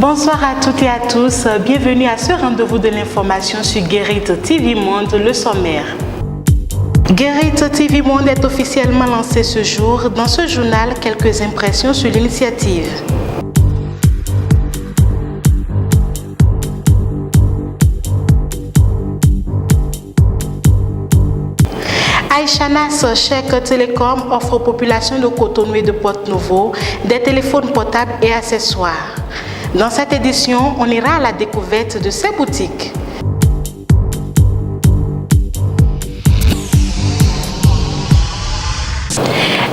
Bonsoir à toutes et à tous, bienvenue à ce rendez-vous de l'information sur Guérite TV Monde, le sommaire. Guérite TV Monde est officiellement lancé ce jour. Dans ce journal, quelques impressions sur l'initiative. Aïchanas Chèque Télécom offre aux populations de Cotonou et de Porte-Nouveau des téléphones portables et accessoires. Dans cette édition, on ira à la découverte de ces boutiques.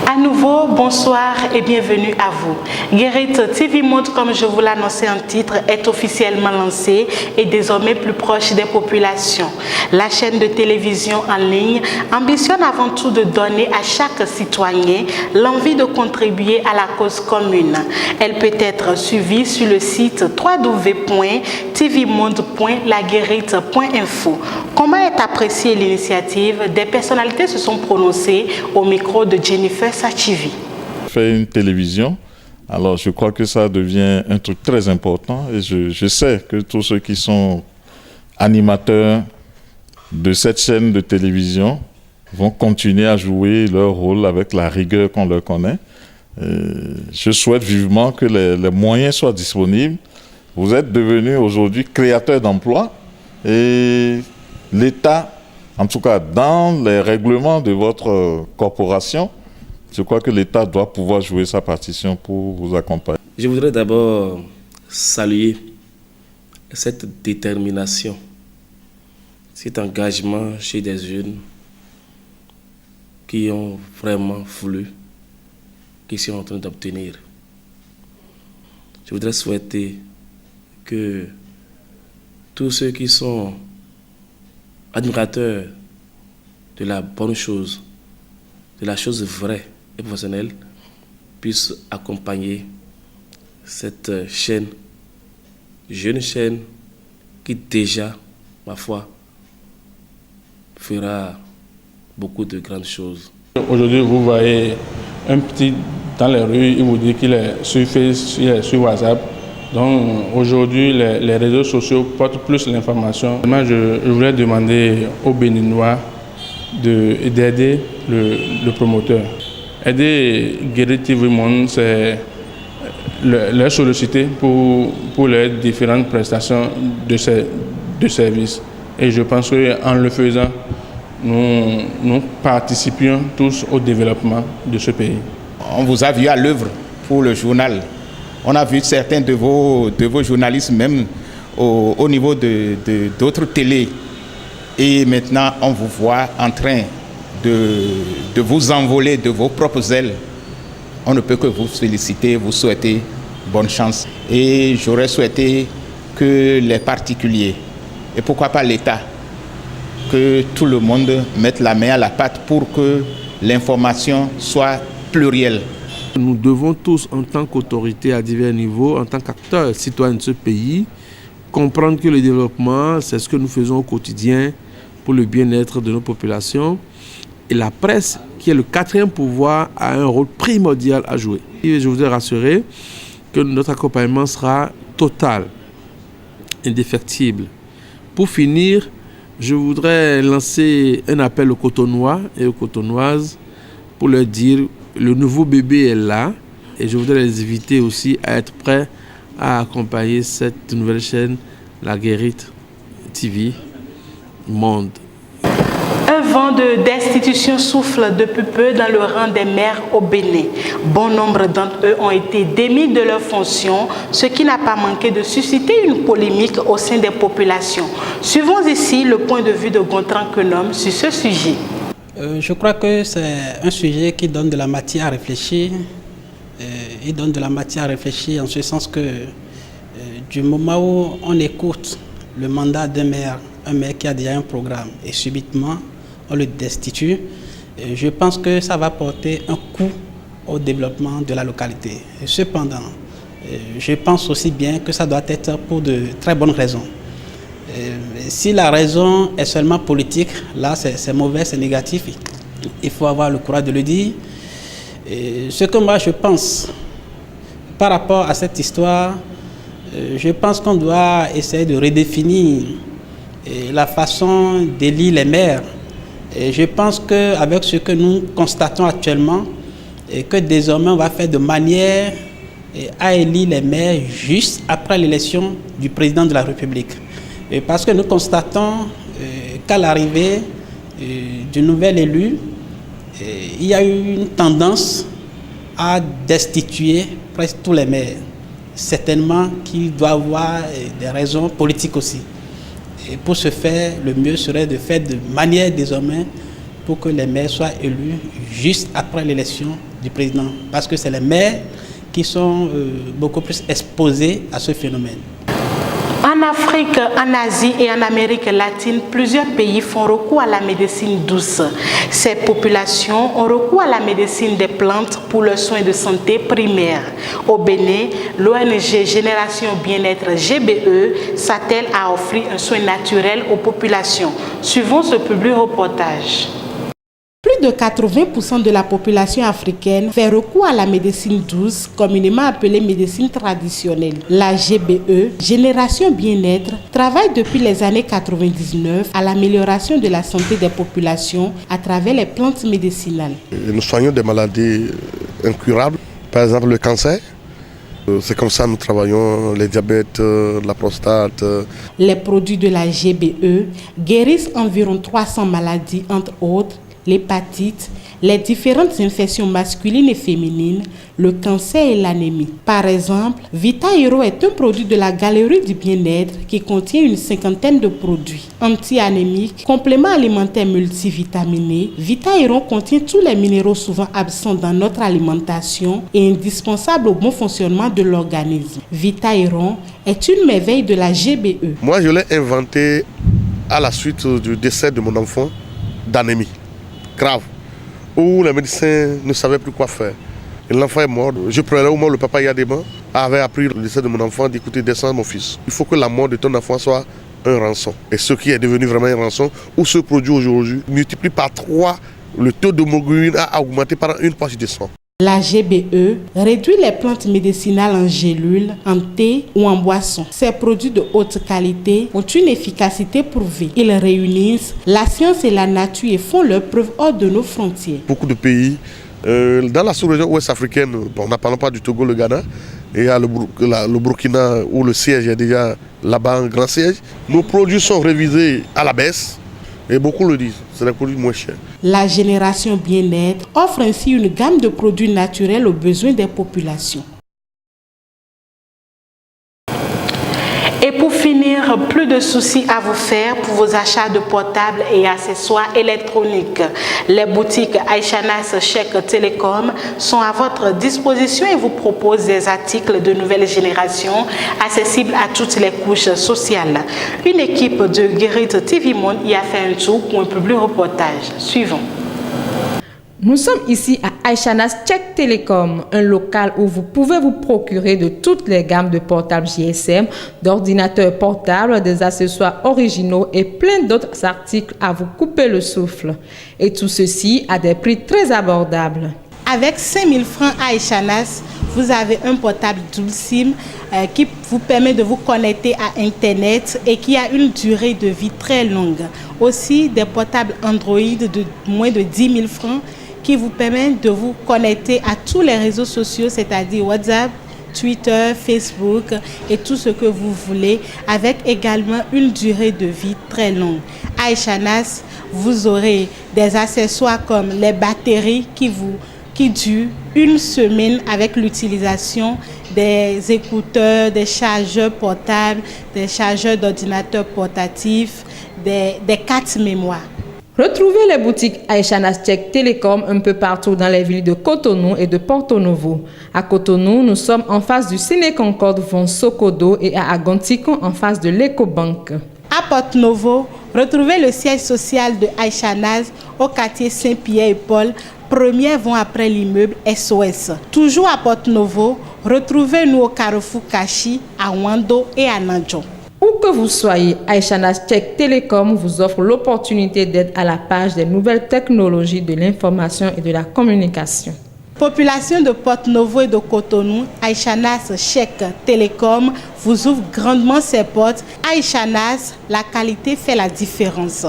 À nouveau, bonsoir et bienvenue à vous. Guérite TV Monde, comme je vous l'annonçais en titre, est officiellement lancée et désormais plus proche des populations. La chaîne de télévision en ligne ambitionne avant tout de donner à chaque citoyen l'envie de contribuer à la cause commune. Elle peut être suivie sur le site www.tvmonde.laguérite.info. Comment est appréciée l'initiative? Des personnalités se sont prononcées au micro de Jennifer Sachivi. Faire une télévision, alors je crois que ça devient un truc très important et je sais que tous ceux qui sont animateurs de cette chaîne de télévision vont continuer à jouer leur rôle avec la rigueur qu'on leur connaît. Je souhaite vivement que les moyens soient disponibles. Vous êtes devenus aujourd'hui créateurs d'emplois et l'État, en tout cas dans les règlements de votre corporation, je crois que l'État doit pouvoir jouer sa partition pour vous accompagner. Je voudrais d'abord saluer cette détermination, cet engagement chez des jeunes qui ont vraiment voulu, qui sont en train d'obtenir. Je voudrais souhaiter que tous ceux qui sont admirateurs de la bonne chose, de la chose vraie et professionnelle, puissent accompagner cette chaîne, jeune chaîne, qui déjà, ma foi, fera beaucoup de grandes choses. Aujourd'hui, vous voyez un petit dans les rues, il vous dit qu'il est sur Facebook, il est sur WhatsApp. Donc aujourd'hui, les réseaux sociaux portent plus l'information. Je voulais demander aux Béninois d'aider le promoteur. Aider Guérite TV Monde, c'est leur solliciter pour les différentes prestations de services. Et je pense qu'en le faisant, nous participions tous au développement de ce pays. On vous a vu à l'œuvre pour le journal. On a vu certains de vos journalistes même au niveau d'autres télés. Et maintenant, on vous voit en train de vous envoler de vos propres ailes. On ne peut que vous féliciter, vous souhaiter bonne chance. Et j'aurais souhaité que les particuliers, et pourquoi pas l'État, que tout le monde mette la main à la pâte pour que l'information soit plurielle. Nous devons tous, en tant qu'autorité à divers niveaux, en tant qu'acteurs citoyens de ce pays, comprendre que le développement, c'est ce que nous faisons au quotidien pour le bien-être de nos populations. Et la presse, qui est le quatrième pouvoir, a un rôle primordial à jouer. Et je voudrais rassurer que notre accompagnement sera total, indéfectible. Pour finir, je voudrais lancer un appel aux Cotonois et aux Cotonoises pour leur dire que le nouveau bébé est là. Et je voudrais les inviter aussi à être prêts à accompagner cette nouvelle chaîne, la Guérite TV Monde. Un vent de destitution souffle depuis peu dans le rang des maires au Bénin. Bon nombre d'entre eux ont été démis de leurs fonctions, ce qui n'a pas manqué de susciter une polémique au sein des populations. Suivons ici le point de vue de Gontran Kenom sur ce sujet. Je crois que c'est un sujet qui donne de la matière à réfléchir. Il donne de la matière à réfléchir en ce sens que du moment où on écoute le mandat d'un maire, un maire qui a déjà un programme et subitement on le destitue, je pense que ça va porter un coup au développement de la localité. Et cependant, je pense aussi bien que ça doit être pour de très bonnes raisons. Si la raison est seulement politique, là c'est mauvais, c'est négatif. Il faut avoir le courage de le dire. Et ce que moi je pense par rapport à cette histoire, je pense qu'on doit essayer de redéfinir la façon d'élire les maires. Et je pense qu'avec ce que nous constatons actuellement, et que désormais on va faire de manière à élire les maires juste après l'élection du président de la République. Et parce que nous constatons qu'à l'arrivée du nouvel élu, il y a eu une tendance à destituer presque tous les maires. Certainement qu'il doit avoir des raisons politiques aussi. Et pour ce faire, le mieux serait de faire de manière désormais pour que les maires soient élus juste après l'élection du président. Parce que c'est les maires qui sont beaucoup plus exposés à ce phénomène. En Afrique, en Asie et en Amérique latine, plusieurs pays font recours à la médecine douce. Ces populations ont recours à la médecine des plantes pour leurs soins de santé primaires. Au Bénin, l'ONG Génération Bien-être GBE s'attelle à offrir un soin naturel aux populations. Suivons ce public reportage. Plus de 80% de la population africaine fait recours à la médecine douce, communément appelée médecine traditionnelle. La GBE, Génération Bien-être, travaille depuis les années 99 à l'amélioration de la santé des populations à travers les plantes médicinales. Nous soignons des maladies incurables, par exemple le cancer. C'est comme ça que nous travaillons, les diabètes, la prostate. Les produits de la GBE guérissent environ 300 maladies, entre autres l'hépatite, les différentes infections masculines et féminines, le cancer et l'anémie. Par exemple, Vita Hero est un produit de la Galerie du Bien-être qui contient une 50aine de produits. Anti-anémique, complément alimentaire multivitaminé, Vita Hero contient tous les minéraux souvent absents dans notre alimentation et indispensables au bon fonctionnement de l'organisme. Vita Hero est une merveille de la GBE. Moi, je l'ai inventé à la suite du décès de mon enfant d'anémie grave, où les médecins ne savaient plus quoi faire. Et l'enfant est mort. Je pleurais au moment où le papa Yadema avait appris le décès de mon enfant, d'écouter descendre mon fils. Il faut que la mort de ton enfant soit un rançon. Et ce qui est devenu vraiment un rançon, où ce produit aujourd'hui multiplie par 3 le taux d'hémoglobine a augmenté par une poche de sang. La GBE réduit les plantes médicinales en gélules, en thé ou en boisson. Ces produits de haute qualité ont une efficacité prouvée. Ils réunissent la science et la nature et font leur preuve hors de nos frontières. Beaucoup de pays, dans la sous-région ouest africaine, on ne parle pas du Togo, le Ghana, et il y a le Burkina où le siège est déjà là-bas, un grand siège. Nos produits sont révisés à la baisse. Et beaucoup le disent, c'est des produits moins chers. La Génération Bien-être offre ainsi une gamme de produits naturels aux besoins des populations. Et pour finir, plus de soucis à vous faire pour vos achats de portables et accessoires électroniques. Les boutiques Aïchanas Chèque Télécom sont à votre disposition et vous proposent des articles de nouvelle génération accessibles à toutes les couches sociales. Une équipe de Guérite TV Monde y a fait un tour pour un public reportage. Suivons. Nous sommes ici à Aïchanas Chèque Télécom, un local où vous pouvez vous procurer de toutes les gammes de portables GSM, d'ordinateurs portables, des accessoires originaux et plein d'autres articles à vous couper le souffle. Et tout ceci à des prix très abordables. Avec 5 000 francs à Aïchanas, vous avez un portable dual SIM qui vous permet de vous connecter à Internet et qui a une durée de vie très longue. Aussi, des portables Android de moins de 10 000 francs qui vous permettent de vous connecter à tous les réseaux sociaux, c'est-à-dire WhatsApp, Twitter, Facebook et tout ce que vous voulez, avec également une durée de vie très longue. À Aïchanas, vous aurez des accessoires comme les batteries qui durent une semaine avec l'utilisation des écouteurs, des chargeurs portables, des chargeurs d'ordinateurs portatifs, des cartes mémoire. Retrouvez les boutiques Aïchanas Chèque Télécom un peu partout dans les villes de Cotonou et de Porto Novo. À Cotonou, nous sommes en face du Ciné Concorde Von Sokodo et à Agontikon en face de l'Ecobank. À Porto Novo, retrouvez le siège social de Aïchanas au quartier Saint-Pierre et Paul, premier vont après l'immeuble SOS. Toujours à Porto Novo, retrouvez-nous au Carrefour Kachi, à Wando et à Nandjo. Où que vous soyez, Aïchanas Chèque Télécom vous offre l'opportunité d'être à la page des nouvelles technologies de l'information et de la communication. Population de Porto-Novo et de Cotonou, Aïchanas Chèque Télécom vous ouvre grandement ses portes. Aïchanas, la qualité fait la différence.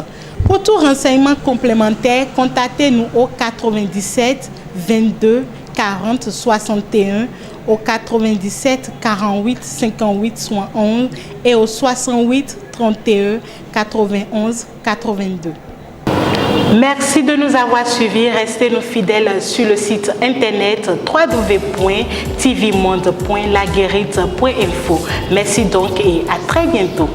Pour tout renseignement complémentaire, contactez-nous au 97 22 40 61, au 97 48 58 71 et au 68 31 91 82. Merci de nous avoir suivis. Restez-nous fidèles sur le site internet www.tvmonde.laguérite.info. Merci donc et à très bientôt.